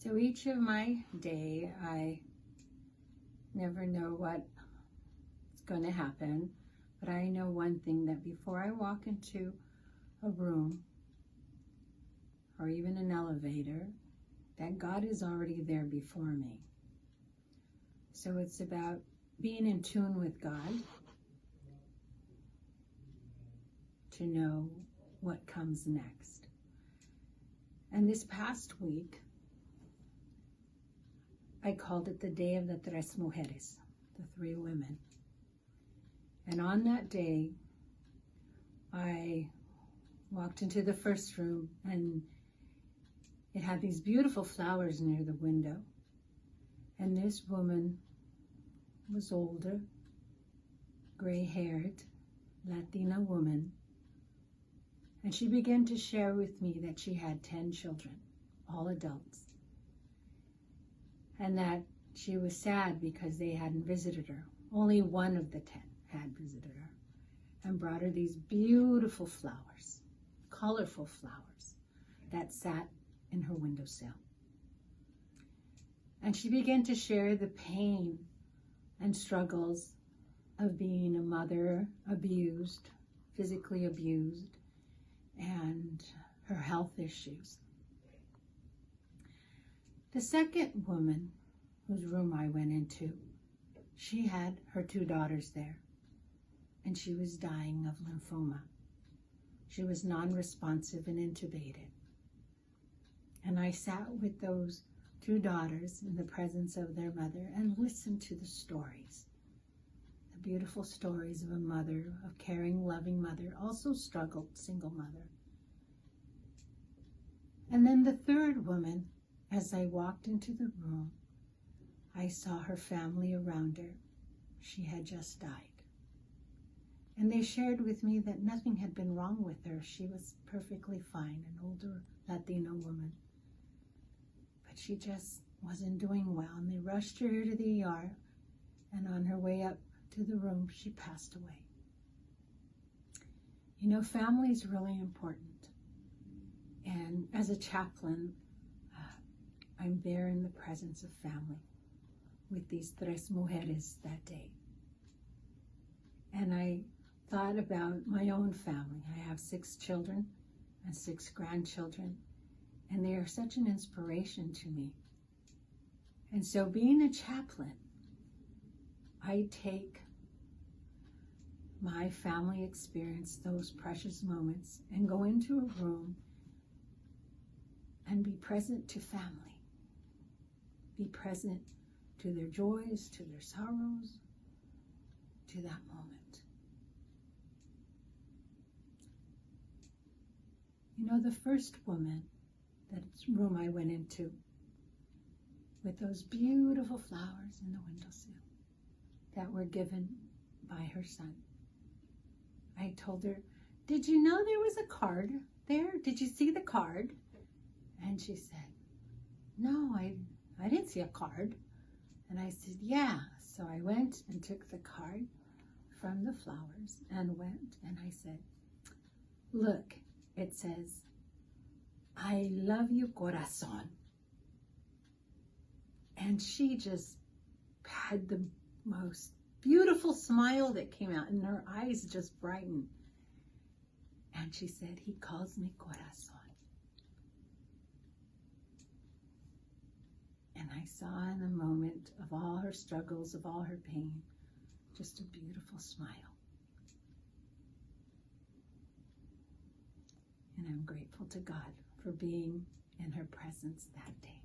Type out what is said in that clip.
So each of my day, I never know what's going to happen, but I know one thing, that before I walk into a room or even an elevator, that God is already there before me. So it's about being in tune with God to know what comes next. And this past week, I called it the Day of the Tres Mujeres, the three women. And on that day, I walked into the first room, and it had these beautiful flowers near the window. And this woman was older, gray-haired, Latina woman. And she began to share with me that she had 10 children, all adults. And that she was sad because they hadn't visited her. Only one of the 10 had visited her, and brought her these beautiful flowers, colorful flowers, that sat in her windowsill. And she began to share the pain and struggles of being a mother, abused, physically abused, and her health issues. The second woman whose room I went into, she had her 2 daughters there, and she was dying of lymphoma. She was non-responsive and intubated. And I sat with those 2 daughters in the presence of their mother and listened to the stories, the beautiful stories of a mother, of caring, loving mother, also struggled, single mother. And then the third woman, as I walked into the room, I saw her family around her. She had just died. And they shared with me that nothing had been wrong with her. She was perfectly fine, an older Latino woman. But she just wasn't doing well. And they rushed her to the ER. And on her way up to the room, she passed away. You know, family is really important. And as a chaplain, I'm there in the presence of family with these tres mujeres that day. And I thought about my own family. I have 6 children and 6 grandchildren, and they are such an inspiration to me. And so being a chaplain, I take my family experience, those precious moments, and go into a room and be present to family. Be present to their joys, to their sorrows, to that moment. You know, the first woman, that room I went into, with those beautiful flowers in the windowsill that were given by her son, I told her, "Did you know there was a card there? Did you see the card?" And she said, "No, I didn't see a card." And I said, "Yeah." So I went and took the card from the flowers and went, and I said, "Look, it says, 'I love you, corazón.'" And she just had the most beautiful smile that came out, and her eyes just brightened. And she said, "He calls me corazón." And I saw in the moment of all her struggles, of all her pain, just a beautiful smile. And I'm grateful to God for being in her presence that day.